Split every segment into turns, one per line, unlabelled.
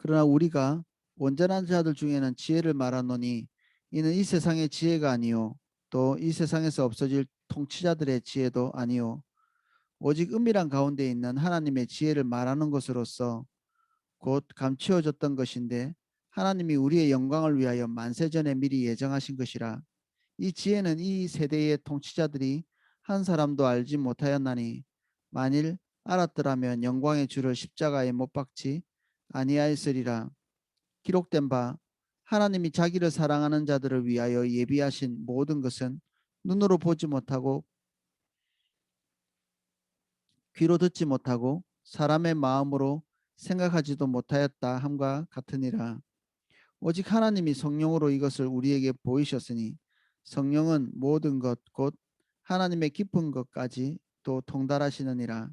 그러나 우리가 온전한 자들 중에는 지혜를 말하노니 이는 이 세상의 지혜가 아니요 또 이 세상에서 없어질 통치자들의 지혜도 아니요 오직 은밀한 가운데 있는 하나님의 지혜를 말하는 것으로서 곧 감추어졌던 것인데 하나님이 우리의 영광을 위하여 만세전에 미리 예정하신 것이라. 이 지혜는 이 세대의 통치자들이 한 사람도 알지 못하였나니 만일 알았더라면 영광의 주를 십자가에 못 박지 아니하였으리라. 기록된 바 하나님이 자기를 사랑하는 자들을 위하여 예비하신 모든 것은 눈으로 보지 못하고 귀로 듣지 못하고 사람의 마음으로 생각하지도 못하였다 함과 같으니라. 오직 하나님이 성령으로 이것을 우리에게 보이셨으니 성령은 모든 것 곧 하나님의 깊은 것까지 또 통달하시느니라.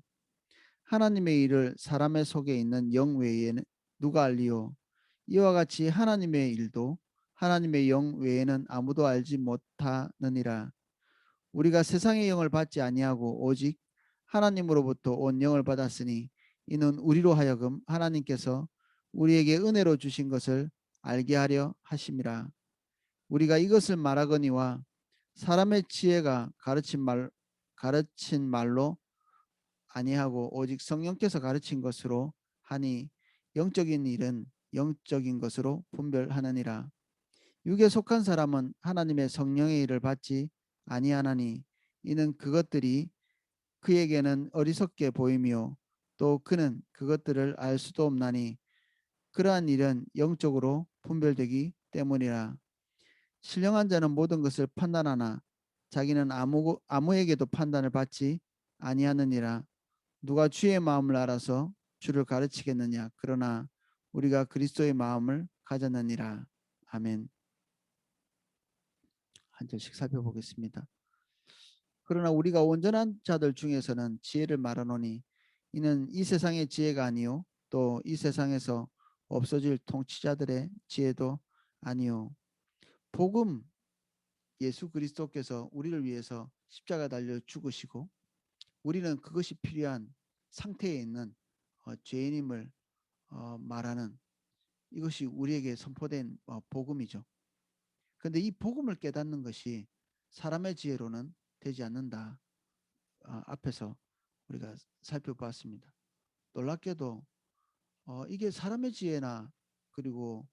하나님의 일을 사람의 속에 있는 영 외에는 누가 알리요? 이와 같이 하나님의 일도 하나님의 영 외에는 아무도 알지 못하느니라. 우리가 세상의 영을 받지 아니하고 오직 하나님으로부터 온 영을 받았으니 이는 우리로 하여금 하나님께서 우리에게 은혜로 주신 것을 알게 하려 하심이라. 우리가 이것을 말하거니와 사람의 지혜가 가르친 말로 아니하고 오직 성령께서 가르친 것으로 하니 영적인 일은 영적인 것으로 분별하느니라. 육에 속한 사람은 하나님의 성령의 일을 받지 아니하나니 이는 그것들이 그에게는 어리석게 보이며 또 그는 그것들을 알 수도 없나니 그러한 일은 영적으로 분별되기 때문이라. 신령한 자는 모든 것을 판단하나 자기는 아무에게도 판단을 받지 아니하느니라. 누가 주의 마음을 알아서 주를 가르치겠느냐. 그러나 우리가 그리스도의 마음을 가졌느니라. 아멘. 한 절씩 살펴보겠습니다. 그러나 우리가 온전한 자들 중에서는 지혜를 말하노니 이는 이 세상의 지혜가 아니요 또 이 세상에서 없어질 통치자들의 지혜도 아니요. 복음 예수 그리스도께서 우리를 위해서 십자가 달려 죽으시고 우리는 그것이 필요한 상태에 있는 죄인임을 말하는 이것이 우리에게 선포된 복음이죠. 그런데 이 복음을 깨닫는 것이 사람의 지혜로는 되지 않는다. 앞에서 우리가 살펴봤습니다. 놀랍게도 이게 사람의 지혜나 그리고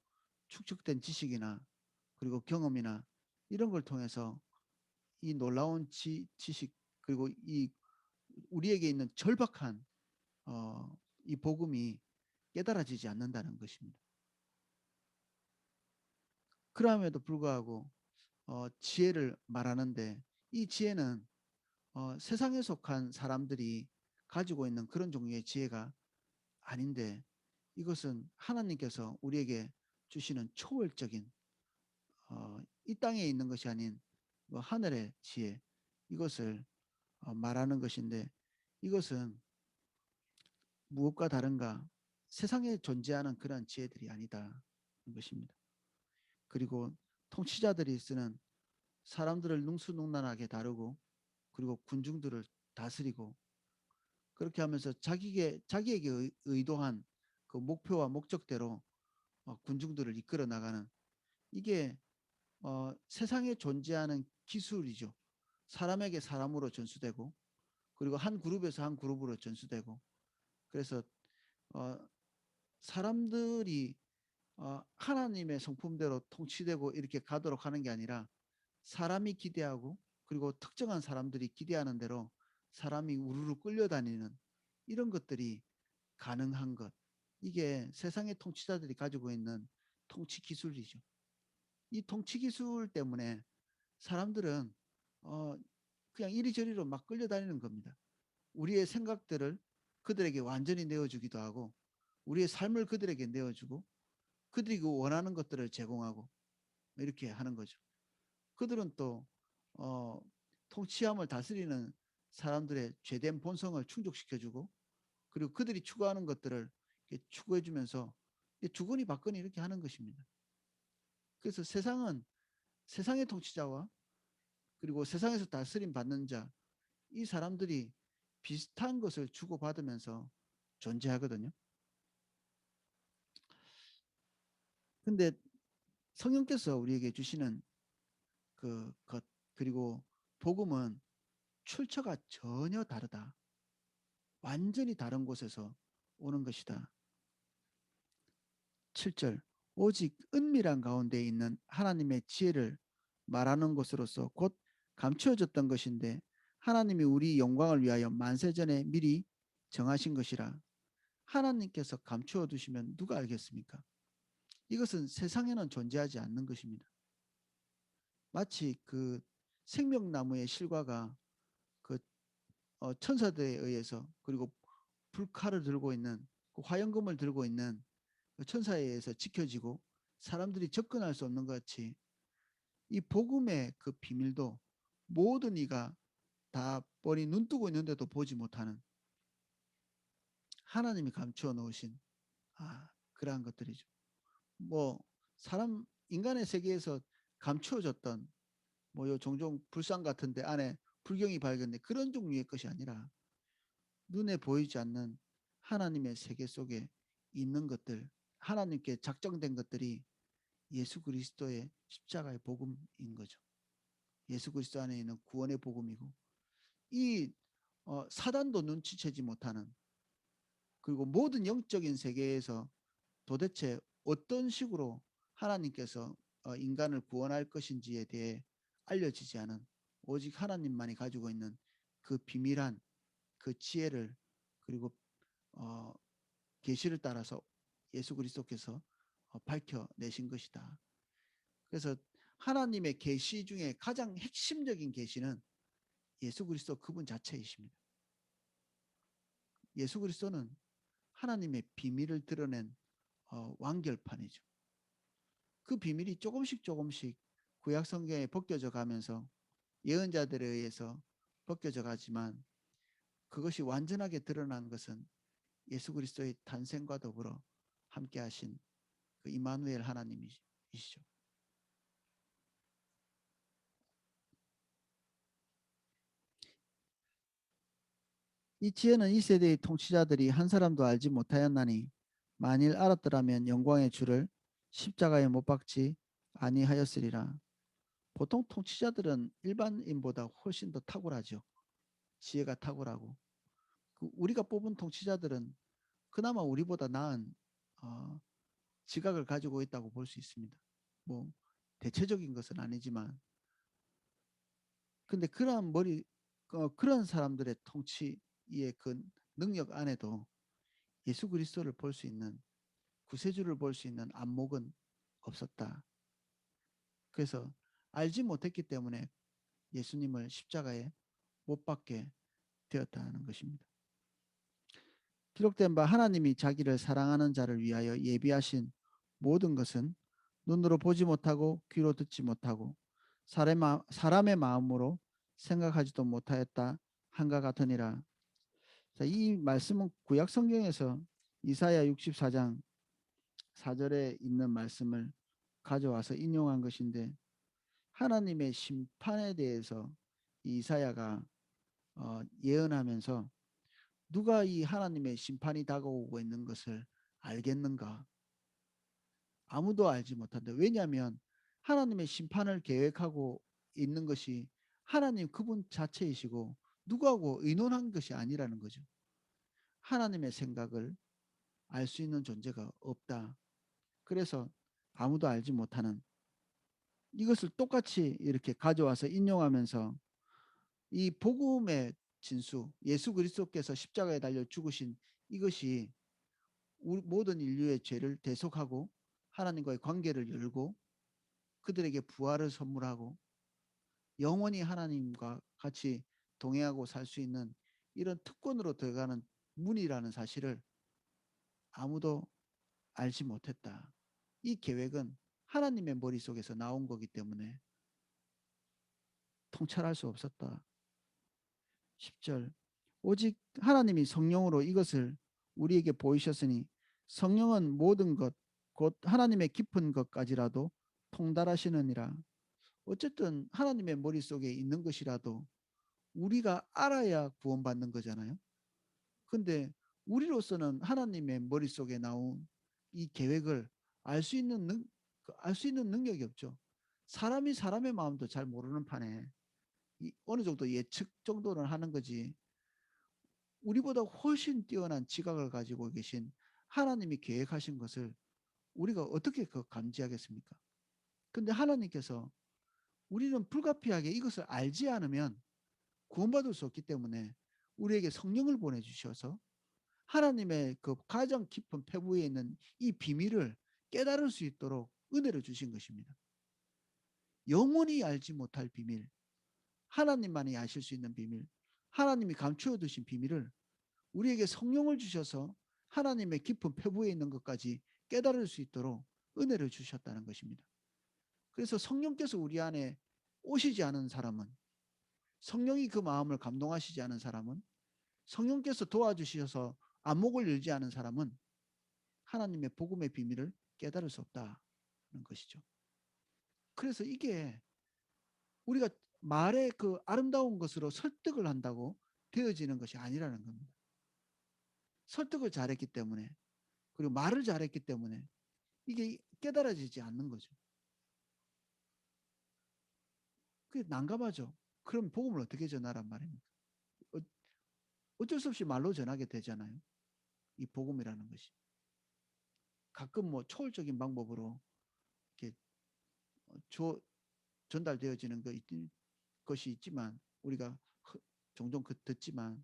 축적된 지식이나 그리고 경험이나 이런 걸 통해서 이 놀라운 지식 그리고 이 우리에게 있는 절박한 이 복음이 깨달아지지 않는다는 것입니다. 그럼에도 불구하고 지혜를 말하는데 이 지혜는 세상에 속한 사람들이 가지고 있는 그런 종류의 지혜가 아닌데 이것은 하나님께서 우리에게 주시는 초월적인 이 땅에 있는 것이 아닌 하늘의 지혜 이것을 말하는 것인데 이것은 무엇과 다른가 세상에 존재하는 그런 지혜들이 아니다는 것입니다. 그리고 통치자들이 쓰는 사람들을 능수능란하게 다루고 그리고 군중들을 다스리고 그렇게 하면서 자기에게 의도한 그 목표와 목적대로 군중들을 이끌어 나가는 이게 세상에 존재하는 기술이죠. 사람에게 사람으로 전수되고 그리고 한 그룹에서 한 그룹으로 전수되고 그래서 어, 사람들이 하나님의 성품대로 통치되고 이렇게 가도록 하는 게 아니라 사람이 기대하고 그리고 특정한 사람들이 기대하는 대로 사람이 우르르 끌려다니는 이런 것들이 가능한 것. 이게 세상의 통치자들이 가지고 있는 통치 기술이죠. 이 통치 기술 때문에 사람들은 어, 그냥 이리저리로 막 끌려다니는 겁니다. 우리의 생각들을 그들에게 완전히 내어주기도 하고 우리의 삶을 그들에게 내어주고 그들이 그 원하는 것들을 제공하고 이렇게 하는 거죠. 그들은 또 통치함을 다스리는 사람들의 죄된 본성을 충족시켜주고 그리고 그들이 추구하는 것들을 추구해주면서 주거니 받거니 이렇게 하는 것입니다. 그래서 세상의 통치자와 그리고 세상에서 다스림 받는 자 이 사람들이 비슷한 것을 주고받으면서 존재하거든요. 근데 성령께서 우리에게 주시는 그 것 그리고 복음은 출처가 전혀 다르다. 완전히 다른 곳에서 오는 것이다. 7절 오직 은밀한 가운데 있는 하나님의 지혜를 말하는 것으로서 곧 감추어졌던 것인데 하나님이 우리 영광을 위하여 만세전에 미리 정하신 것이라. 하나님께서 감추어 두시면 누가 알겠습니까? 이것은 세상에는 존재하지 않는 것입니다. 마치 그 생명나무의 실과가 그 천사들에 의해서 그리고 불칼을 들고 있는 그 화영금을 들고 있는 그 천사에 의해서 지켜지고 사람들이 접근할 수 없는 것 같이 이 복음의 그 비밀도 모든 이가 다 뻔히 눈 뜨고 있는데도 보지 못하는 하나님이 감추어 놓으신 그러한 것들이죠. 뭐 사람 인간의 세계에서 감추어졌던 뭐 요 종종 불상 같은데 안에 불경이 발견돼 그런 종류의 것이 아니라 눈에 보이지 않는 하나님의 세계 속에 있는 것들, 하나님께 작정된 것들이 예수 그리스도의 십자가의 복음인 거죠. 예수 그리스도 안에 있는 구원의 복음이고 이 사단도 눈치채지 못하는 그리고 모든 영적인 세계에서 도대체 어떤 식으로 하나님께서 인간을 구원할 것인지에 대해 알려지지 않은 오직 하나님만이 가지고 있는 그 비밀한 그 지혜를 그리고 계시를 따라서 예수 그리스도께서 밝혀내신 것이다. 그래서 하나님의 계시 중에 가장 핵심적인 계시는 예수 그리스도 그분 자체이십니다. 예수 그리스도는 하나님의 비밀을 드러낸 완결판이죠. 그 비밀이 조금씩 조금씩 구약 성경에 벗겨져 가면서 예언자들에 의해서 벗겨져 가지만 그것이 완전하게 드러난 것은 예수 그리스도의 탄생과 더불어 함께 하신 그 이마누엘 하나님이시죠. 이 지혜는 이 세대의 통치자들이 한 사람도 알지 못하였나니 만일 알았더라면 영광의 주를 십자가에 못 박지 아니하였으리라. 보통 통치자들은 일반인보다 훨씬 더 탁월하죠. 지혜가 탁월하고 우리가 뽑은 통치자들은 그나마 우리보다 나은 지각을 가지고 있다고 볼 수 있습니다. 뭐 대체적인 것은 아니지만 근데 그런 사람들의 통치의 그 능력 안에도 예수 그리스도를 볼 수 있는 구세주를 볼 수 있는 안목은 없었다. 그래서 알지 못했기 때문에 예수님을 십자가에 못 박게 되었다는 것입니다. 기록된 바 하나님이 자기를 사랑하는 자를 위하여 예비하신 모든 것은 눈으로 보지 못하고 귀로 듣지 못하고 사람의 마음으로 생각하지도 못하였다 한가 같으니라. 자, 이 말씀은 구약 성경에서 이사야 64장 4절에 있는 말씀을 가져와서 인용한 것인데 하나님의 심판에 대해서 이사야가 예언하면서 누가 이 하나님의 심판이 다가오고 있는 것을 알겠는가? 아무도 알지 못한다. 왜냐하면 하나님의 심판을 계획하고 있는 것이 하나님 그분 자체이시고 누구하고 의논한 것이 아니라는 거죠. 하나님의 생각을 알 수 있는 존재가 없다. 그래서 아무도 알지 못하는 이것을 똑같이 이렇게 가져와서 인용하면서 이 복음의 진수, 예수 그리스도께서 십자가에 달려 죽으신 이것이 모든 인류의 죄를 대속하고 하나님과의 관계를 열고 그들에게 부활을 선물하고 영원히 하나님과 같이 동행하고 살 수 있는 이런 특권으로 들어가는 문이라는 사실을 아무도 알지 못했다. 이 계획은 하나님의 머릿속에서 나온 거기 때문에 통찰할 수 없었다. 10절 오직 하나님이 성령으로 이것을 우리에게 보이셨으니 성령은 모든 것 곧 하나님의 깊은 것까지라도 통달하시느니라. 어쨌든 하나님의 머릿속에 있는 것이라도 우리가 알아야 구원받는 거잖아요. 근데 우리로서는 하나님의 머릿속에 나온 이 계획을 알 수 있는 알 수 있는 능력이 없죠. 사람이 사람의 마음도 잘 모르는 판에 어느 정도 예측 정도는 하는 거지. 우리보다 훨씬 뛰어난 지각을 가지고 계신 하나님이 계획하신 것을 우리가 어떻게 감지하겠습니까? 근데 하나님께서 우리는 불가피하게 이것을 알지 않으면 구원받을 수 없기 때문에 우리에게 성령을 보내주셔서 하나님의 그 가장 깊은 패부에 있는 이 비밀을 깨달을 수 있도록 은혜를 주신 것입니다. 영원히 알지 못할 비밀, 하나님만이 아실 수 있는 비밀, 하나님이 감추어 두신 비밀을 우리에게 성령을 주셔서 하나님의 깊은 패부에 있는 것까지 깨달을 수 있도록 은혜를 주셨다는 것입니다. 그래서 성령께서 우리 안에 오시지 않은 사람은, 성령이 그 마음을 감동하시지 않은 사람은, 성령께서 도와주셔서 안목을 열지 않은 사람은 하나님의 복음의 비밀을 깨달을 수 없다는 것이죠. 그래서 이게 우리가 말의 그 아름다운 것으로 설득을 한다고 되어지는 것이 아니라는 겁니다. 설득을 잘했기 때문에, 그리고 말을 잘했기 때문에 이게 깨달아지지 않는 거죠. 그게 난감하죠. 그럼 복음을 어떻게 전하란 말입니까? 어쩔 수 없이 말로 전하게 되잖아요. 이 복음이라는 것이. 가끔 뭐 초월적인 방법으로 이렇게 전달되어지는 것이 있지만 우리가 종종 듣지만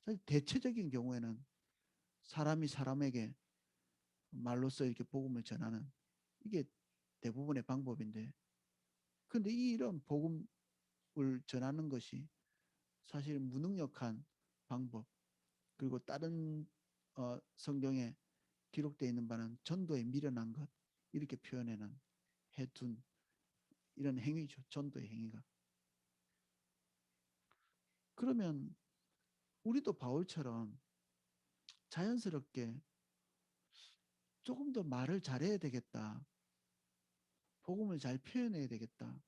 사실 대체적인 경우에는 사람이 사람에게 말로써 이렇게 복음을 전하는 이게 대부분의 방법인데, 근데 이런 복음을 전하는 것이 사실 무능력한 방법, 그리고 다른 성경에 기록되어 있는 바는 전도에 미련한 것, 이렇게 표현해는 해둔 이런 행위죠. 전도의 행위가. 그러면 우리도 바울처럼 자연스럽게 조금 더 말을 잘해야 되겠다. 복음을 잘 표현해야 되겠다.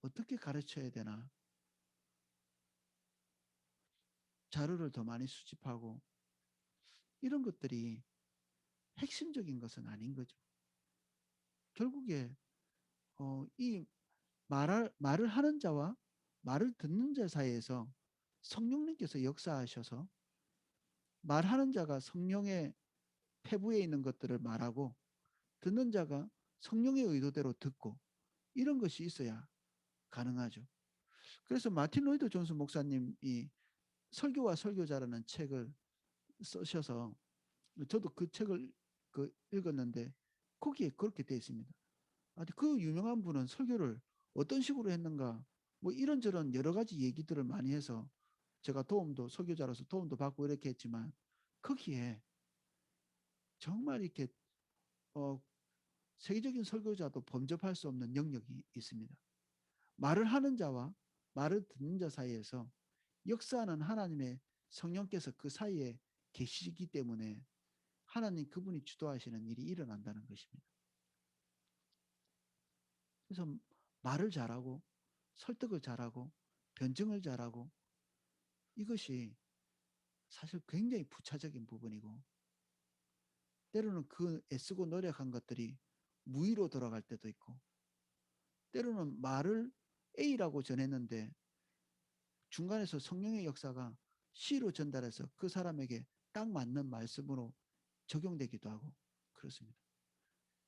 어떻게 가르쳐야 되나. 자료를 더 많이 수집하고 이런 것들이 핵심적인 것은 아닌 거죠. 결국에 이 말을 하는 자와 말을 듣는 자 사이에서 성령님께서 역사하셔서 말하는 자가 성령의 패부에 있는 것들을 말하고 듣는 자가 성령의 의도대로 듣고 이런 것이 있어야 가능하죠. 그래서 마틴 로이드 존스 목사님이 설교와 설교자라는 책을 쓰셔서 저도 그 책을 읽었는데 거기에 그렇게 되어 있습니다. 그 유명한 분은 설교를 어떤 식으로 했는가 뭐 이런저런 여러 가지 얘기들을 많이 해서 제가 설교자로서 도움도 받고 이렇게 했지만 거기에 정말 이렇게 어, 세계적인 설교자도 범접할 수 없는 영역이 있습니다. 말을 하는 자와 말을 듣는 자 사이에서 역사하는 하나님의 성령께서 그 사이에 계시기 때문에 하나님 그분이 주도하시는 일이 일어난다는 것입니다. 그래서 말을 잘하고 설득을 잘하고 변증을 잘하고 이것이 사실 굉장히 부차적인 부분이고 때로는 그 애쓰고 노력한 것들이 무의로 돌아갈 때도 있고 때로는 말을 A라고 전했는데 중간에서 성령의 역사가 C로 전달해서 그 사람에게 딱 맞는 말씀으로 적용되기도 하고 그렇습니다.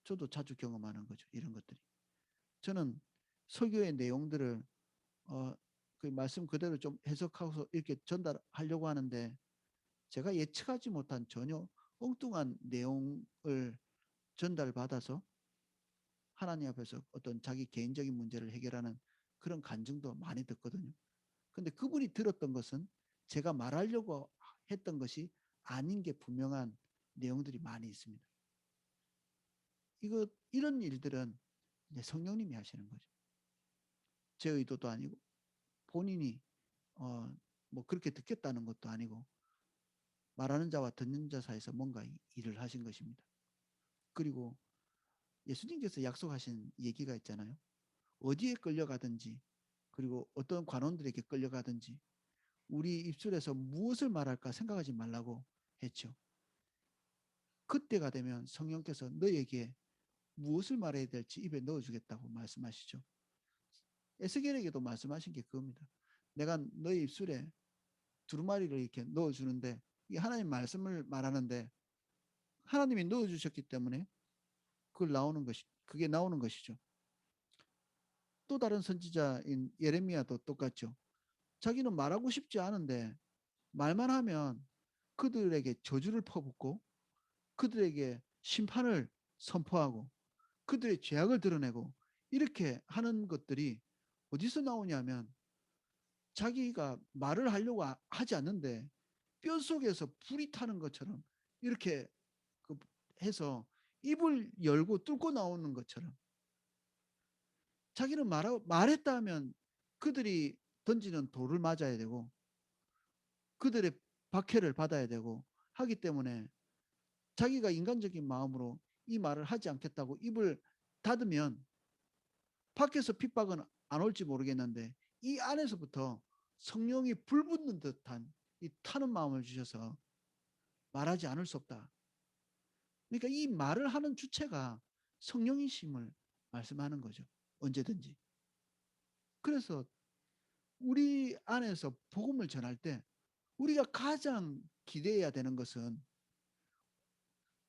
저도 자주 경험하는 거죠. 이런 것들이. 저는 설교의 내용들을 그 말씀 그대로 좀 해석하고서 이렇게 전달하려고 하는데 제가 예측하지 못한 전혀 엉뚱한 내용을 전달받아서 하나님 앞에서 어떤 자기 개인적인 문제를 해결하는 그런 간증도 많이 듣거든요. 근데 그분이 들었던 것은 제가 말하려고 했던 것이 아닌 게 분명한 내용들이 많이 있습니다. 이런 일들은 이제 성령님이 하시는 거죠. 제 의도도 아니고 본인이 뭐 그렇게 듣겠다는 것도 아니고 말하는 자와 듣는 자 사이에서 뭔가 일을 하신 것입니다. 그리고 예수님께서 약속하신 얘기가 있잖아요. 어디에 끌려가든지 그리고 어떤 관원들에게 끌려가든지 우리 입술에서 무엇을 말할까 생각하지 말라고 했죠. 그때가 되면 성령께서 너에게 무엇을 말해야 될지 입에 넣어주겠다고 말씀하시죠. 에스겔에게도 말씀하신 게 그겁니다. 내가 너의 입술에 두루마리를 이렇게 넣어주는데 이게 하나님 말씀을 말하는데 하나님이 넣어주셨기 때문에 그게 나오는 것이죠. 또 다른 선지자인 예레미야도 똑같죠. 자기는 말하고 싶지 않은데 말만 하면 그들에게 저주를 퍼붓고 그들에게 심판을 선포하고 그들의 죄악을 드러내고 이렇게 하는 것들이 어디서 나오냐면 자기가 말을 하려고 하지 않는데 뼛속에서 불이 타는 것처럼 이렇게 해서 입을 열고 뚫고 나오는 것처럼 자기는 말했다 하면 그들이 던지는 돌을 맞아야 되고 그들의 박해를 받아야 되고 하기 때문에 자기가 인간적인 마음으로 이 말을 하지 않겠다고 입을 닫으면 밖에서 핍박은 안 올지 모르겠는데 이 안에서부터 성령이 불붙는 듯한 이 타는 마음을 주셔서 말하지 않을 수 없다. 그러니까 이 말을 하는 주체가 성령이심을 말씀하는 거죠. 언제든지. 그래서 우리 안에서 복음을 전할 때 우리가 가장 기대해야 되는 것은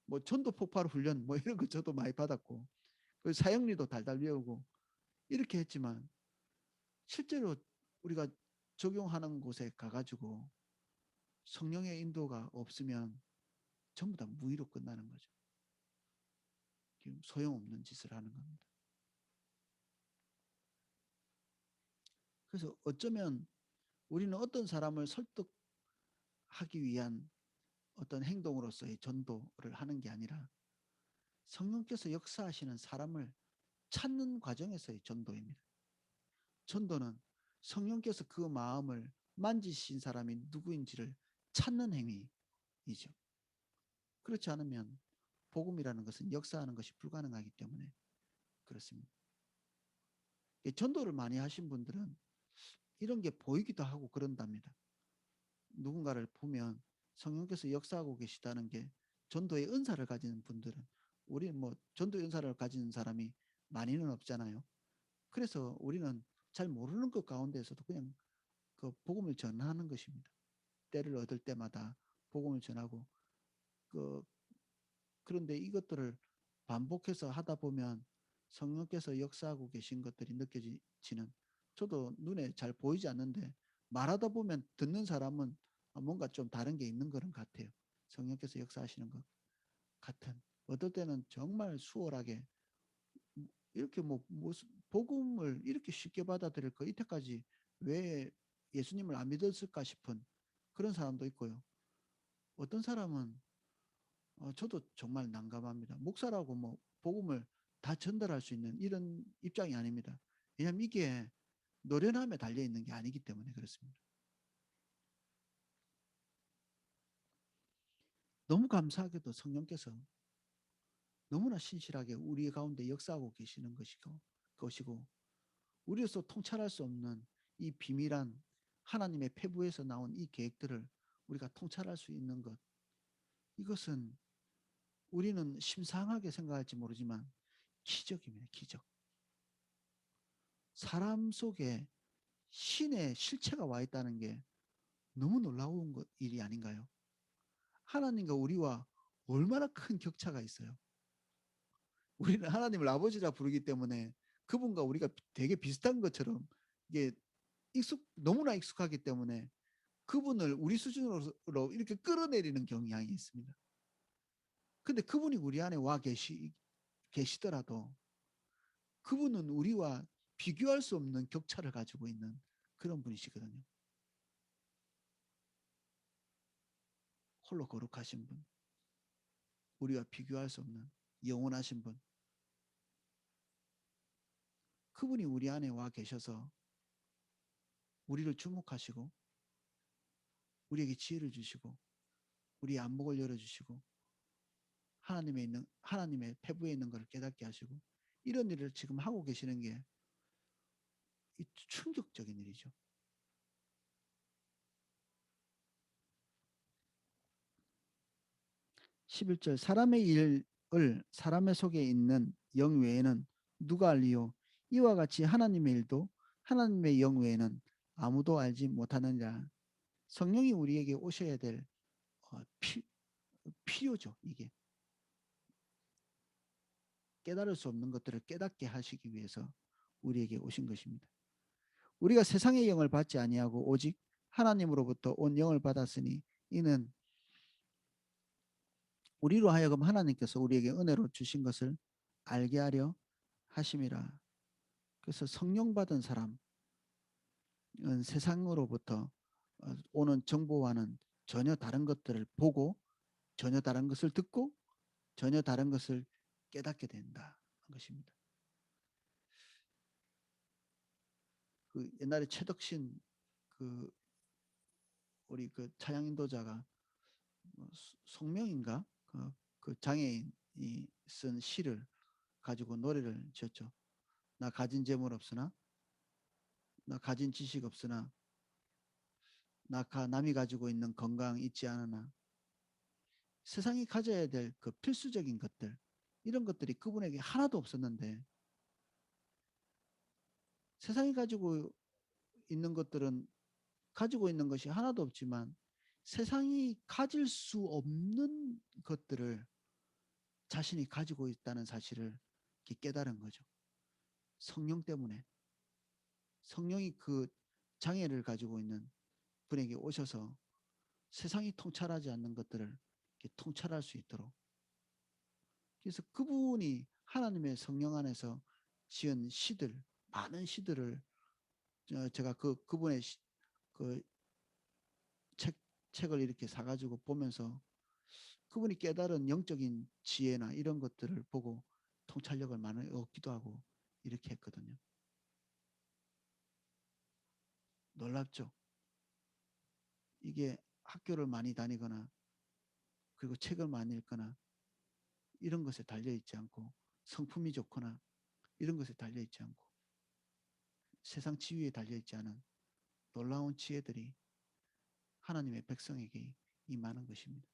뭐 전도 폭발 훈련 뭐 이런 거 저도 많이 받았고 사형리도 달달 외우고 이렇게 했지만 실제로 우리가 적용하는 곳에 가가지고 성령의 인도가 없으면 전부 다 무의로 끝나는 거죠. 소용없는 짓을 하는 겁니다. 그래서 어쩌면 우리는 어떤 사람을 설득하기 위한 어떤 행동으로서의 전도를 하는 게 아니라 성령께서 역사하시는 사람을 찾는 과정에서의 전도입니다. 전도는 성령께서 그 마음을 만지신 사람이 누구인지를 찾는 행위이죠. 그렇지 않으면 복음이라는 것은 역사하는 것이 불가능하기 때문에 그렇습니다. 전도를 많이 하신 분들은 이런 게 보이기도 하고 그런답니다. 누군가를 보면 성령께서 역사하고 계시다는 게 전도의 은사를 가진 분들은 우리 뭐 전도의 은사를 가진 사람이 많이는 없잖아요. 그래서 우리는 잘 모르는 것 가운데서도 그냥 그 복음을 전하는 것입니다. 때를 얻을 때마다 복음을 전하고 그 그런데 이것들을 반복해서 하다 보면 성령께서 역사하고 계신 것들이 느껴지는 저도 눈에 잘 보이지 않는데 말하다 보면 듣는 사람은 뭔가 좀 다른 게 있는 그런 같아요. 성령께서 역사하시는 것 같은 어떨 때는 정말 수월하게 이렇게 뭐 무슨 복음을 이렇게 쉽게 받아들일 거 이때까지 왜 예수님을 안 믿었을까 싶은 그런 사람도 있고요. 어떤 사람은 저도 정말 난감합니다. 목사라고 뭐 복음을 다 전달할 수 있는 이런 입장이 아닙니다. 왜냐하면 이게 노련함에 달려 있는 게 아니기 때문에 그렇습니다. 너무 감사하게도 성령께서 너무나 신실하게 우리 가운데 역사하고 계시는 것이고 우리로서 통찰할 수 없는 이 비밀한 하나님의 패부에서 나온 이 계획들을 우리가 통찰할 수 있는 것 이것은 우리는 심상하게 생각할지 모르지만 기적입니다. 기적. 사람 속에 신의 실체가 와 있다는 게 너무 놀라운 일이 아닌가요? 하나님과 우리와 얼마나 큰 격차가 있어요. 우리는 하나님을 아버지라 부르기 때문에 그분과 우리가 되게 비슷한 것처럼 이게 너무나 익숙하기 때문에 그분을 우리 수준으로 이렇게 끌어내리는 경향이 있습니다. 근데 그분이 우리 안에 와 계시더라도 그분은 우리와 비교할 수 없는 격차를 가지고 있는 그런 분이시거든요. 홀로 거룩하신 분, 우리와 비교할 수 없는 영원하신 분, 그분이 우리 안에 와 계셔서 우리를 주목하시고 우리에게 지혜를 주시고 우리의 안목을 열어주시고 하나님의 패부에 있는 것을 깨닫게 하시고 이런 일을 지금 하고 계시는 게 충격적인 일이죠. 11절 사람의 일을 사람의 속에 있는 영 외에는 누가 알리요? 이와 같이 하나님의 일도 하나님의 영 외에는 아무도 알지 못하느니라. 성령이 우리에게 오셔야 될 필요죠. 이게 깨달을 수 없는 것들을 깨닫게 하시기 위해서 우리에게 오신 것입니다. 우리가 세상의 영을 받지 아니하고 오직 하나님으로부터 온 영을 받았으니 이는 우리로 하여금 하나님께서 우리에게 은혜로 주신 것을 알게 하려 하심이라. 그래서 성령 받은 사람은 세상으로부터 오는 정보와는 전혀 다른 것들을 보고 전혀 다른 것을 듣고 전혀 다른 것을 깨닫게 된다는 것입니다. 그 옛날에 최덕신 그 우리 그 차양 인도자가 송명인가 그 장애인이 쓴 시를 가지고 노래를 지었죠. 나 가진 재물 없으나 나 가진 지식 없으나 남이 가지고 있는 건강 있지 않으나 세상이 가져야 될 그 필수적인 것들 이런 것들이 그분에게 하나도 없었는데 세상이 가지고 있는 것들은 가지고 있는 것이 하나도 없지만 세상이 가질 수 없는 것들을 자신이 가지고 있다는 사실을 깨달은 거죠. 성령 때문에 성령이 그 장애를 가지고 있는 분에게 오셔서 세상이 통찰하지 않는 것들을 통찰할 수 있도록 그래서 그분이 하나님의 성령 안에서 지은 시들 많은 시들을 제가 그분의 그 책을 이렇게 사가지고 보면서 그분이 깨달은 영적인 지혜나 이런 것들을 보고 통찰력을 많이 얻기도 하고 이렇게 했거든요. 놀랍죠. 이게 학교를 많이 다니거나 그리고 책을 많이 읽거나 이런 것에 달려있지 않고 성품이 좋거나 이런 것에 달려있지 않고 세상 지위에 달려있지 않은 놀라운 지혜들이 하나님의 백성에게 임하는 것입니다.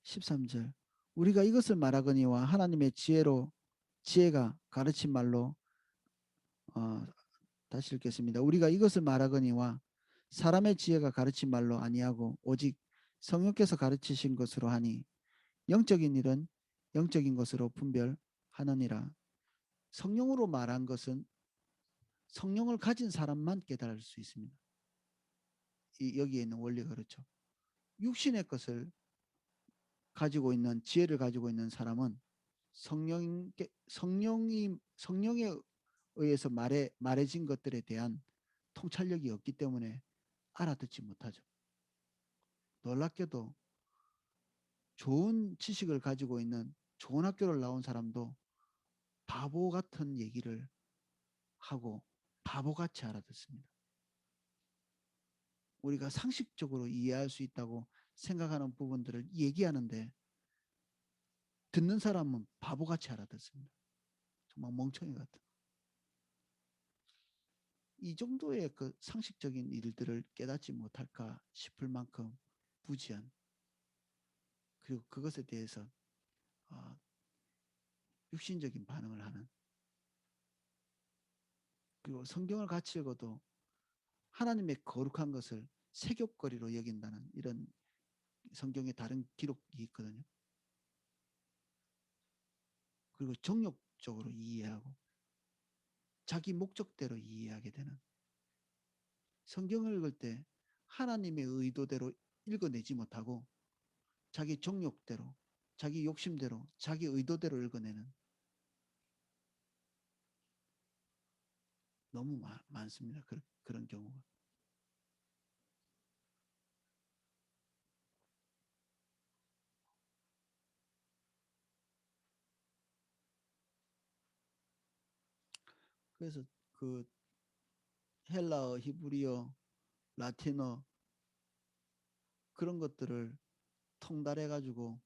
13절 우리가 이것을 말하거니와 하나님의 지혜가 가르친 말로 다시 읽겠습니다. 우리가 이것을 말하거니와 사람의 지혜가 가르친 말로 아니하고 오직 성령께서 가르치신 것으로 하니 영적인 일은 영적인 것으로 분별하느니라. 성령으로 말한 것은 성령을 가진 사람만 깨달을 수 있습니다. 여기에 있는 원리가 그렇죠. 육신의 것을 가지고 있는 지혜를 가지고 있는 사람은 성령에 의해서 말해진 것들에 대한 통찰력이 없기 때문에 알아듣지 못하죠. 놀랍게도 좋은 지식을 가지고 있는 좋은 학교를 나온 사람도 바보 같은 얘기를 하고 바보같이 알아듣습니다. 우리가 상식적으로 이해할 수 있다고 생각하는 부분들을 얘기하는데 듣는 사람은 바보같이 알아듣습니다. 정말 멍청이 같은. 이 정도의 그 상식적인 일들을 깨닫지 못할까 싶을 만큼 부지한 그리고 그것에 대해서 육신적인 반응을 하는 그리고 성경을 같이 읽어도 하나님의 거룩한 것을 세귑거리로 여긴다는 이런 성경의 다른 기록이 있거든요. 그리고 정욕적으로 이해하고 자기 목적대로 이해하게 되는 성경을 읽을 때 하나님의 의도대로 읽어내지 못하고 자기 정욕대로 자기 욕심대로 자기 의도대로 읽어내는 너무 많습니다. 그런 경우가. 그래서 그 헬라어, 히브리어, 라틴어 그런 것들을 통달해 가지고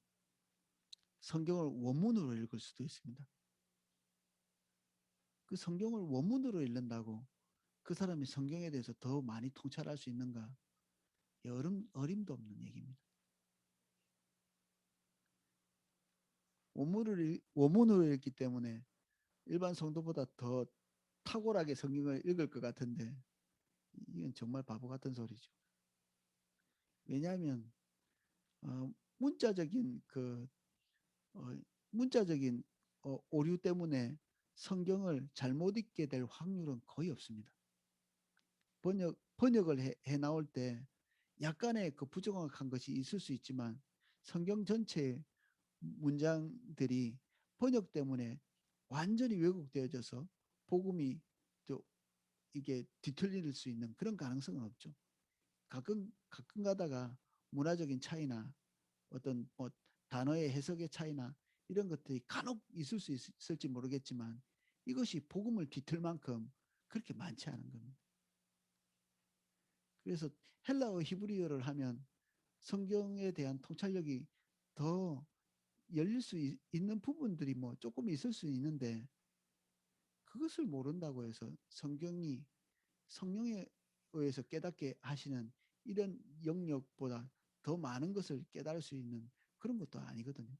성경을 원문으로 읽을 수도 있습니다. 그 성경을 원문으로 읽는다고 그 사람이 성경에 대해서 더 많이 통찰할 수 있는가? 어림도 없는 얘기입니다. 원문으로 읽기 때문에 일반 성도보다 더 탁월하게 성경을 읽을 것 같은데 이건 정말 바보 같은 소리죠. 왜냐하면 문자적인 어, 문자적인 오류 때문에 성경을 잘못 읽게 될 확률은 거의 없습니다. 번역을 해 나올 때 약간의 그 부정확한 것이 있을 수 있지만 성경 전체의 문장들이 번역 때문에 완전히 왜곡되어져서 복음이 또 이게 뒤틀릴 수 있는 그런 가능성은 없죠. 가끔 가다가 문화적인 차이나 어떤 뭐 단어의 해석의 차이나 이런 것들이 간혹 있을 수 있을지 모르겠지만 이것이 복음을 뒤틀 만큼 그렇게 많지 않은 겁니다. 그래서 헬라어 히브리어를 하면 성경에 대한 통찰력이 더 열릴 수 있는 부분들이 뭐 조금 있을 수 있는데 그것을 모른다고 해서 성경이 성령에 의해서 깨닫게 하시는 이런 영역보다 더 많은 것을 깨달을 수 있는 그런 것도 아니거든요.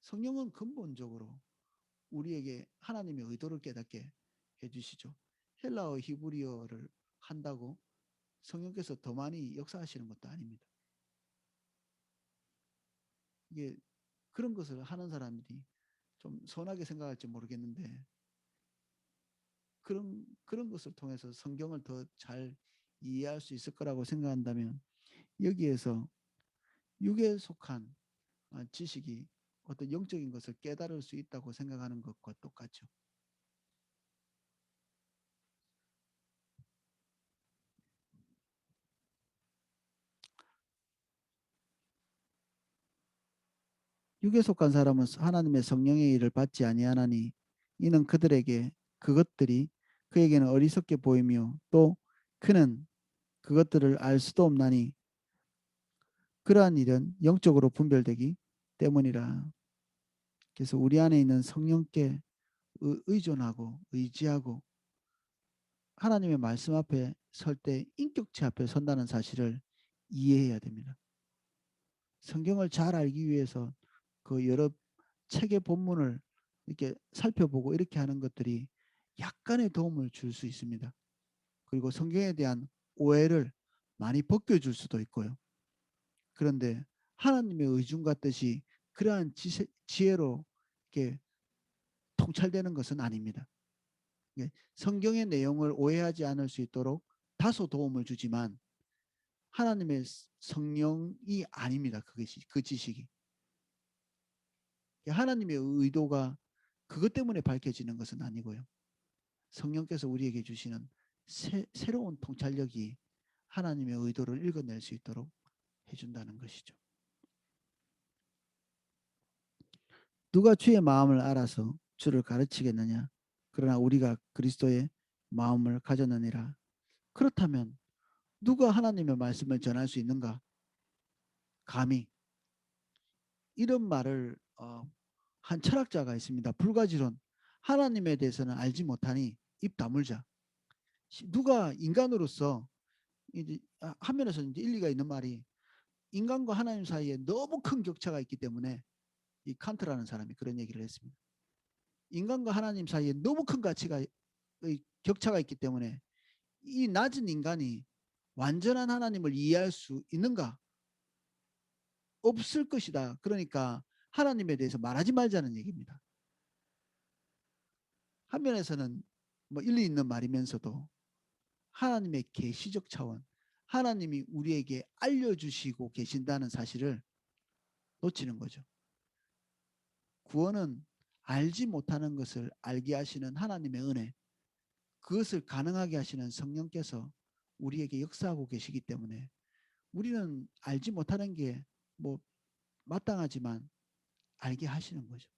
성령은 근본적으로 우리에게 하나님의 의도를 깨닫게 해주시죠. 헬라어 히브리어를 한다고 성령께서 더 많이 역사하시는 것도 아닙니다. 이게 그런 것을 하는 사람들이 좀 선하게 생각할지 모르겠는데 그런 것을 통해서 성경을 더 잘 이해할 수 있을 거라고 생각한다면 여기에서 육에 속한 지식이 어떤 영적인 것을 깨달을 수 있다고 생각하는 것과 똑같죠. 육에 속한 사람은 하나님의 성령의 일을 받지 아니하나니 이는 그들에게 그것들이 그에게는 어리석게 보이며 또 그는 그것들을 알 수도 없나니 그러한 일은 영적으로 분별되기 때문이라. 그래서 우리 안에 있는 성령께 의존하고 의지하고 하나님의 말씀 앞에 설 때 인격체 앞에 선다는 사실을 이해해야 됩니다. 성경을 잘 알기 위해서 그 여러 책의 본문을 이렇게 살펴보고 이렇게 하는 것들이 약간의 도움을 줄 수 있습니다. 그리고 성경에 대한 오해를 많이 벗겨줄 수도 있고요. 그런데 하나님의 의중 같듯이 그러한 지혜로 이렇게 통찰되는 것은 아닙니다. 성경의 내용을 오해하지 않을 수 있도록 다소 도움을 주지만 하나님의 성령이 아닙니다. 그것이 그 지식이 하나님의 의도가 그것 때문에 밝혀지는 것은 아니고요. 성령께서 우리에게 주시는 새로운 통찰력이 하나님의 의도를 읽어낼 수 있도록 해준다는 것이죠. 누가 주의 마음을 알아서 주를 가르치겠느냐? 그러나 우리가 그리스도의 마음을 가졌느니라. 그렇다면 누가 하나님의 말씀을 전할 수 있는가? 감히 이런 말을 한 철학자가 있습니다. 불가지론 하나님에 대해서는 알지 못하니 입 다물자. 누가 인간으로서 이제 한면에서 이제 일리가 있는 말이 인간과 하나님 사이에 너무 큰 격차가 있기 때문에 이 칸트라는 사람이 그런 얘기를 했습니다. 인간과 하나님 사이에 너무 큰 가치가 격차가 있기 때문에 이 낮은 인간이 완전한 하나님을 이해할 수 있는가? 없을 것이다. 그러니까 하나님에 대해서 말하지 말자는 얘기입니다. 한면에서는 뭐 일리 있는 말이면서도 하나님의 계시적 차원, 하나님이 우리에게 알려주시고 계신다는 사실을 놓치는 거죠. 구원은 알지 못하는 것을 알게 하시는 하나님의 은혜, 그것을 가능하게 하시는 성령께서 우리에게 역사하고 계시기 때문에 우리는 알지 못하는 게 뭐 마땅하지만 알게 하시는 거죠.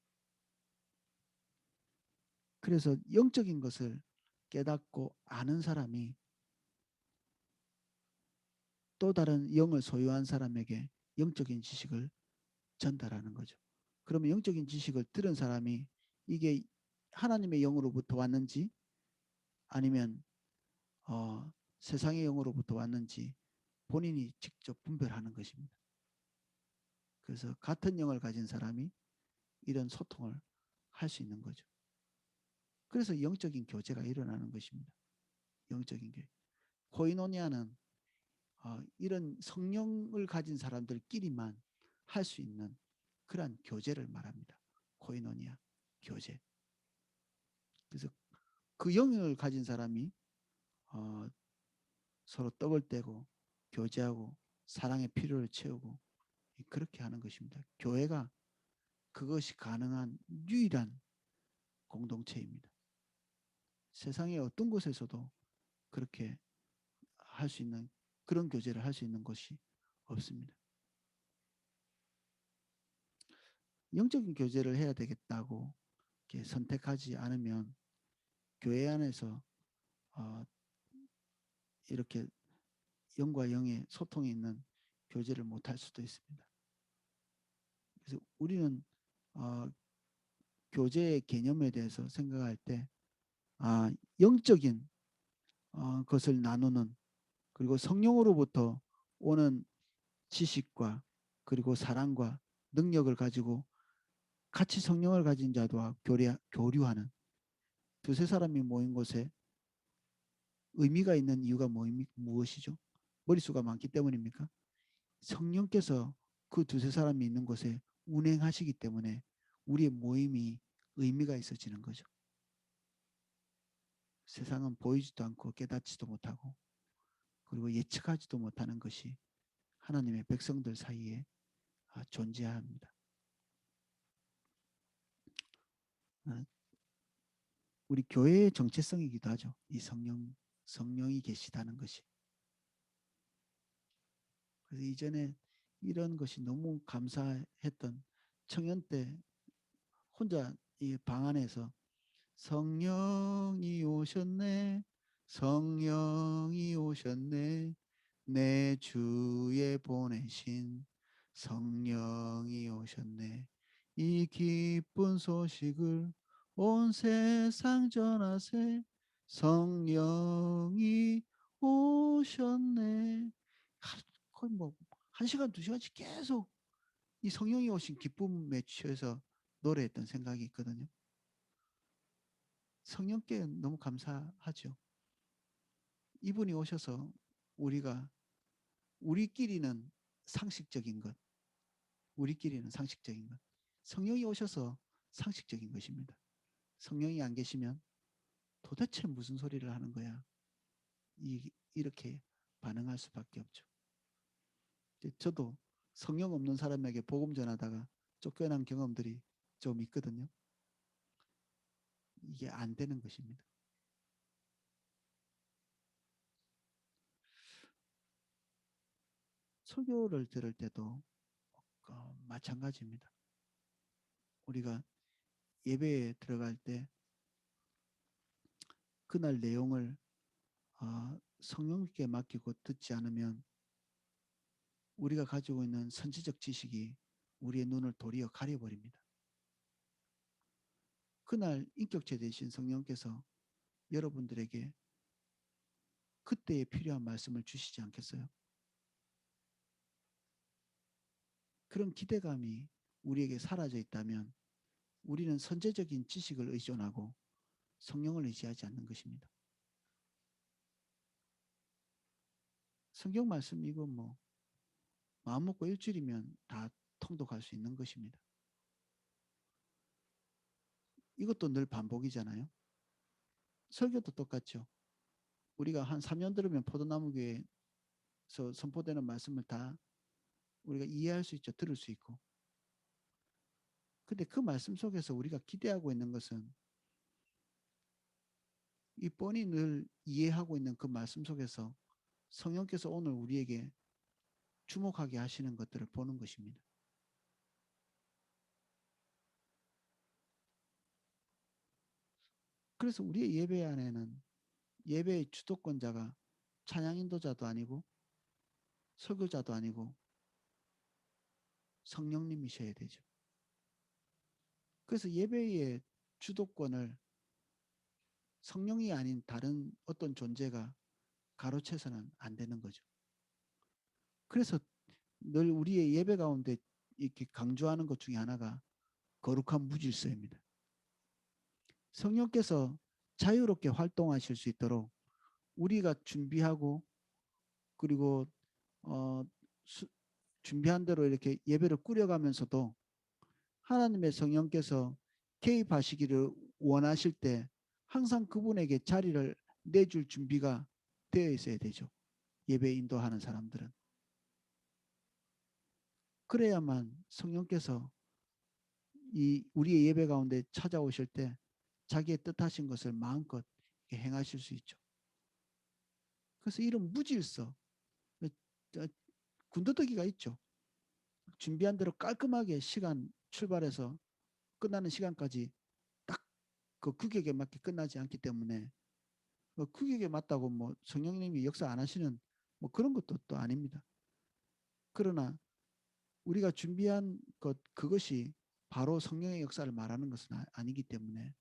그래서 영적인 것을 깨닫고 아는 사람이 또 다른 영을 소유한 사람에게 영적인 지식을 전달하는 거죠. 그러면 영적인 지식을 들은 사람이 이게 하나님의 영으로부터 왔는지 아니면 세상의 영으로부터 왔는지 본인이 직접 분별하는 것입니다. 그래서 같은 영을 가진 사람이 이런 소통을 할 수 있는 거죠. 그래서 영적인 교제가 일어나는 것입니다. 영적인 교제. 코이노니아는 이런 성령을 가진 사람들끼리만 할 수 있는 그러한 교제를 말합니다. 코이노니아 교제. 그래서 그 영을 가진 사람이 서로 떡을 떼고 교제하고 사랑의 필요를 채우고 그렇게 하는 것입니다. 교회가 그것이 가능한 유일한 공동체입니다. 세상의 어떤 곳에서도 그렇게 할 수 있는 그런 교제를 할 수 있는 것이 없습니다. 영적인 교제를 해야 되겠다고 이렇게 선택하지 않으면 교회 안에서 이렇게 영과 영의 소통이 있는 교제를 못할 수도 있습니다. 그래서 우리는 교제의 개념에 대해서 생각할 때 영적인 것을 나누는 그리고 성령으로부터 오는 지식과 그리고 사랑과 능력을 가지고 같이 성령을 가진 자와 교류하는 두세 사람이 모인 곳에 의미가 있는 이유가 무엇이죠? 머릿수가 많기 때문입니까? 성령께서 그 두세 사람이 있는 곳에 운행하시기 때문에 우리의 모임이 의미가 있어지는 거죠. 세상은 보이지도 않고 깨닫지도 못하고 그리고 예측하지도 못하는 것이 하나님의 백성들 사이에 존재합니다. 우리 교회의 정체성이기도 하죠. 이 성령이 계시다는 것이. 그래서 이전에 이런 것이 너무 감사했던 청년 때 혼자 이 방 안에서 성령이 오셨네 성령이 오셨네 내 주에 보내신 성령이 오셨네 이 기쁜 소식을 온 세상 전하세 성령이 오셨네 거의 뭐 1시간 2시간씩 계속 이 성령이 오신 기쁨에 취해서 노래했던 생각이 있거든요. 성령께 너무 감사하죠. 이분이 오셔서 우리끼리는 상식적인 것, 우리끼리는 상식적인 것. 성령이 오셔서 상식적인 것입니다. 성령이 안 계시면 도대체 무슨 소리를 하는 거야? 이렇게 반응할 수밖에 없죠. 저도 성령 없는 사람에게 복음 전하다가 쫓겨난 경험들이 좀 있거든요. 이게 안 되는 것입니다. 설교를 들을 때도 마찬가지입니다. 우리가 예배에 들어갈 때 그날 내용을 성령께 맡기고 듣지 않으면 우리가 가지고 있는 선지적 지식이 우리의 눈을 도리어 가려버립니다. 그날 인격체 되신 성령께서 여러분들에게 그때에 필요한 말씀을 주시지 않겠어요? 그런 기대감이 우리에게 사라져 있다면 우리는 선제적인 지식을 의존하고 성령을 의지하지 않는 것입니다. 성경 말씀 이거 뭐 마음 먹고 일주일이면 다 통독할 수 있는 것입니다. 이것도 늘 반복이잖아요. 설교도 똑같죠. 우리가 한 3년 들으면 포도나무 교회에서 선포되는 말씀을 다 우리가 이해할 수 있죠. 들을 수 있고. 근데 그 말씀 속에서 우리가 기대하고 있는 것은 이 뻔히 늘 이해하고 있는 그 말씀 속에서 성령께서 오늘 우리에게 주목하게 하시는 것들을 보는 것입니다. 그래서 우리의 예배 안에는 예배의 주도권자가 찬양 인도자도 아니고 설교자도 아니고 성령님이셔야 되죠. 그래서 예배의 주도권을 성령이 아닌 다른 어떤 존재가 가로채서는 안 되는 거죠. 그래서 늘 우리의 예배 가운데 이렇게 강조하는 것 중에 하나가 거룩한 무질서입니다. 성령께서 자유롭게 활동하실 수 있도록 우리가 준비하고 그리고 준비한 대로 이렇게 예배를 꾸려가면서도 하나님의 성령께서 개입하시기를 원하실 때 항상 그분에게 자리를 내줄 준비가 되어 있어야 되죠. 예배 인도하는 사람들은. 그래야만 성령께서 이 우리의 예배 가운데 찾아오실 때 자기의 뜻하신 것을 마음껏 행하실 수 있죠. 그래서 이런 무질서, 군더더기가 있죠. 준비한 대로 깔끔하게 시간 출발해서 끝나는 시간까지 딱 그 규격에 맞게 끝나지 않기 때문에 그 규격에 맞다고 뭐 성령님이 역사 안 하시는 뭐 그런 것도 또 아닙니다. 그러나 우리가 준비한 그것이 바로 성령의 역사를 말하는 것은 아니기 때문에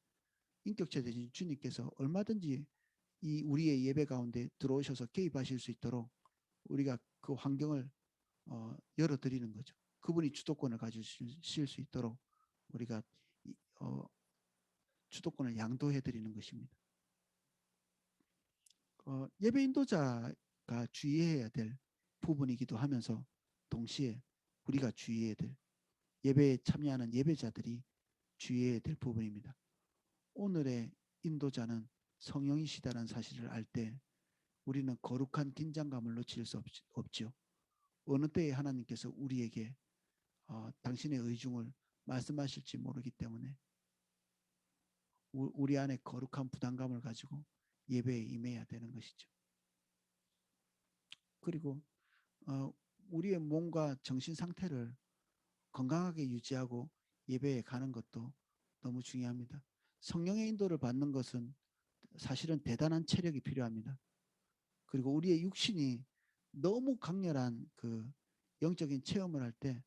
인격체 되신 주님께서 얼마든지 이 우리의 예배 가운데 들어오셔서 개입하실 수 있도록 우리가 그 환경을 열어드리는 거죠. 그분이 주도권을 가지실 수 있도록 우리가 주도권을 양도해 드리는 것입니다. 예배 인도자가 주의해야 될 부분이기도 하면서 동시에 우리가 주의해야 될 예배에 참여하는 예배자들이 주의해야 될 부분입니다. 오늘의 인도자는 성령이시다는 사실을 알 때 우리는 거룩한 긴장감을 놓칠 수 없죠. 어느 때에 하나님께서 우리에게 당신의 의중을 말씀하실지 모르기 때문에 우리 안에 거룩한 부담감을 가지고 예배에 임해야 되는 것이죠. 그리고 우리의 몸과 정신 상태를 건강하게 유지하고 예배에 가는 것도 너무 중요합니다. 성령의 인도를 받는 것은 사실은 대단한 체력이 필요합니다. 그리고 우리의 육신이 너무 강렬한 그 영적인 체험을 할 때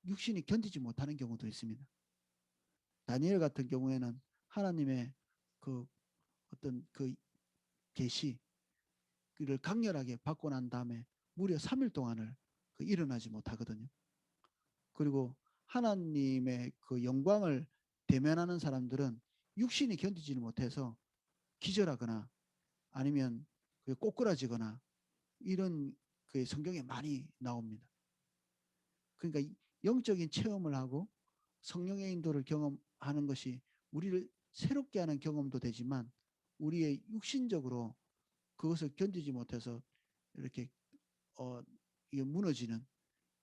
육신이 견디지 못하는 경우도 있습니다. 다니엘 같은 경우에는 하나님의 그 어떤 그 계시를 강렬하게 받고 난 다음에 무려 3일 동안을 일어나지 못하거든요. 그리고 하나님의 그 영광을 대면하는 사람들은 육신이 견디지를 못해서 기절하거나 아니면 꼬꾸라지거나 이런 그 성경에 많이 나옵니다. 그러니까 영적인 체험을 하고 성령의 인도를 경험하는 것이 우리를 새롭게 하는 경험도 되지만 우리의 육신적으로 그것을 견디지 못해서 이렇게 이게 무너지는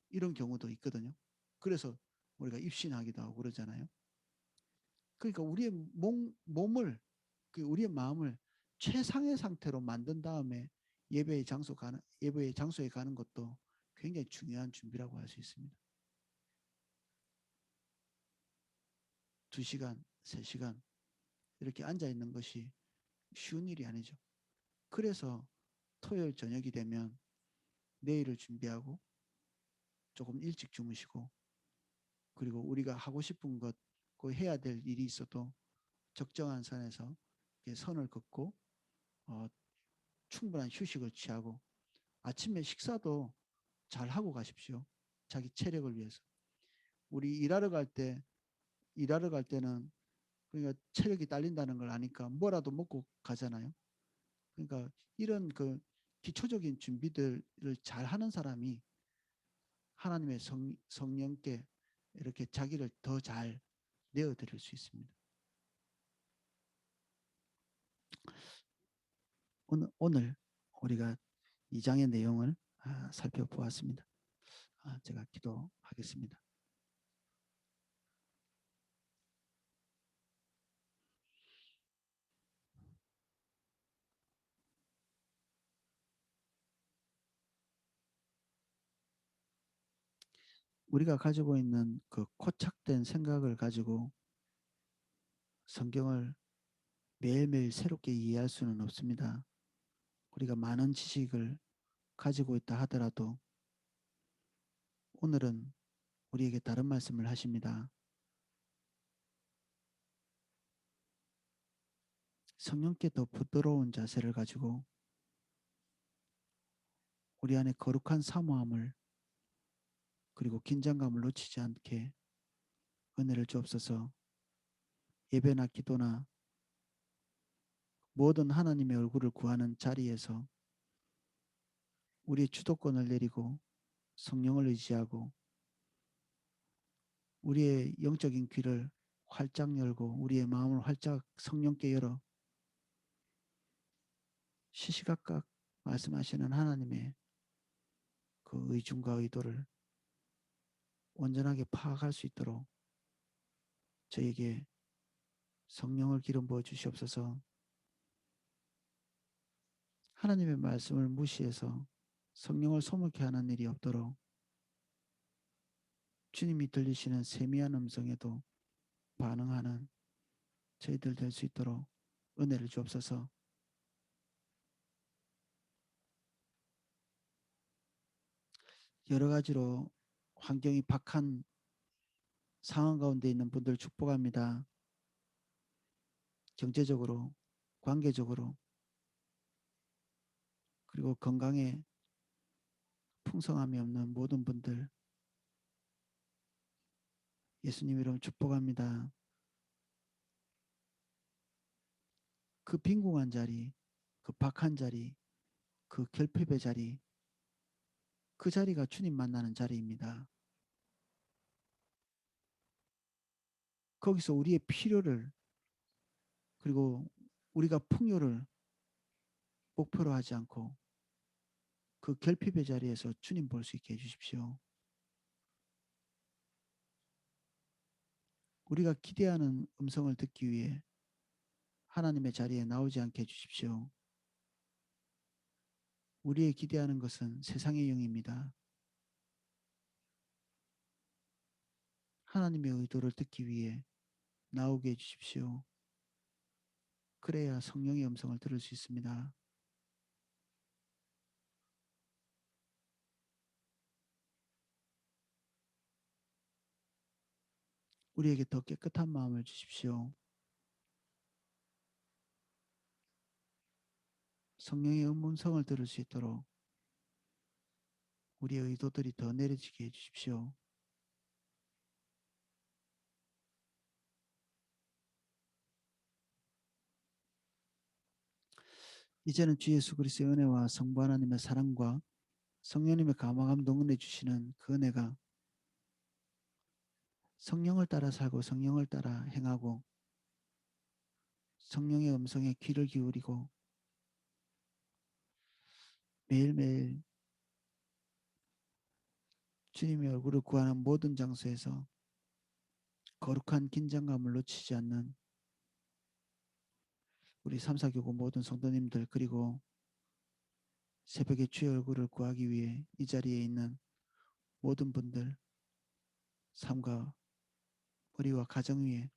이런 경우도 있거든요. 그래서 우리가 입신하기도 하고 그러잖아요. 그러니까 우리의 몸을 우리의 마음을 최상의 상태로 만든 다음에 예배의 장소에 가는 것도 굉장히 중요한 준비라고 할 수 있습니다. 2시간, 3시간 이렇게 앉아 있는 것이 쉬운 일이 아니죠. 그래서 토요일 저녁이 되면 내일을 준비하고 조금 일찍 주무시고 그리고 우리가 하고 싶은 것, 그 해야 될 일이 있어도 적정한 선에서 선을 긋고 충분한 휴식을 취하고 아침에 식사도 잘 하고 가십시오. 자기 체력을 위해서. 우리 일하러 갈 때는 그러니까 체력이 딸린다는 걸 아니까 뭐라도 먹고 가잖아요. 그러니까 이런 그 기초적인 준비들을 잘 하는 사람이 하나님의 성령께 이렇게 자기를 더 잘 내어드릴 수 있습니다. 오늘 우리가 2장의 내용을 살펴보았습니다. 제가 기도하겠습니다. 우리가 가지고 있는 그 코착된 생각을 가지고 성경을 매일매일 새롭게 이해할 수는 없습니다. 우리가 많은 지식을 가지고 있다 하더라도 오늘은 우리에게 다른 말씀을 하십니다. 성령께 더 부드러운 자세를 가지고 우리 안에 거룩한 사모함을 그리고 긴장감을 놓치지 않게 은혜를 주옵소서. 예배나 기도나 모든 하나님의 얼굴을 구하는 자리에서 우리의 주도권을 내리고 성령을 의지하고 우리의 영적인 귀를 활짝 열고 우리의 마음을 활짝 성령께 열어 시시각각 말씀하시는 하나님의 그 의중과 의도를 온전하게 파악할 수 있도록 저에게 성령을 기름 부어 주시옵소서. 하나님의 말씀을 무시해서 성령을 소멸케 하는 일이 없도록 주님이 들리시는 세미한 음성에도 반응하는 저희들 될 수 있도록 은혜를 주옵소서. 여러 가지로 환경이 박한 상황 가운데 있는 분들 축복합니다. 경제적으로, 관계적으로, 그리고 건강에 풍성함이 없는 모든 분들 예수님 이름 축복합니다. 그 빈궁한 자리, 그 박한 자리, 그 결핍의 자리, 그 자리가 주님 만나는 자리입니다. 거기서 우리의 필요를 그리고 우리가 풍요를 목표로 하지 않고 그 결핍의 자리에서 주님 볼 수 있게 해주십시오. 우리가 기대하는 음성을 듣기 위해 하나님의 자리에 나오지 않게 해주십시오. 우리의 기대하는 것은 세상의 영입니다. 하나님의 의도를 듣기 위해 나오게 해주십시오. 그래야 성령의 음성을 들을 수 있습니다. 우리에게 더 깨끗한 마음을 주십시오. 성령의 음성을 들을 수 있도록 우리의 의도들이 더 내려지게 해주십시오. 이제는 주 예수 그리스도의 은혜와 성부 하나님의 사랑과 성령님의 감화 감동 은혜 주시는 그 은혜가 성령을 따라 살고 성령을 따라 행하고 성령의 음성에 귀를 기울이고 매일매일 주님의 얼굴을 구하는 모든 장소에서 거룩한 긴장감을 놓치지 않는 우리 삼사교구 모든 성도님들 그리고 새벽에 주의 얼굴을 구하기 위해 이 자리에 있는 모든 분들 삶과 우리와 가정 위에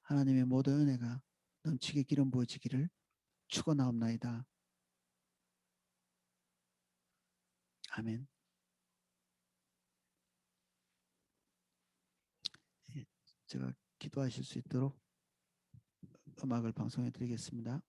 하나님의 모든 은혜가 넘치게 기름 부어지기를 축원하옵나이다. 아멘. 예, 제가 기도하실 수 있도록 음악을 방송해 드리겠습니다.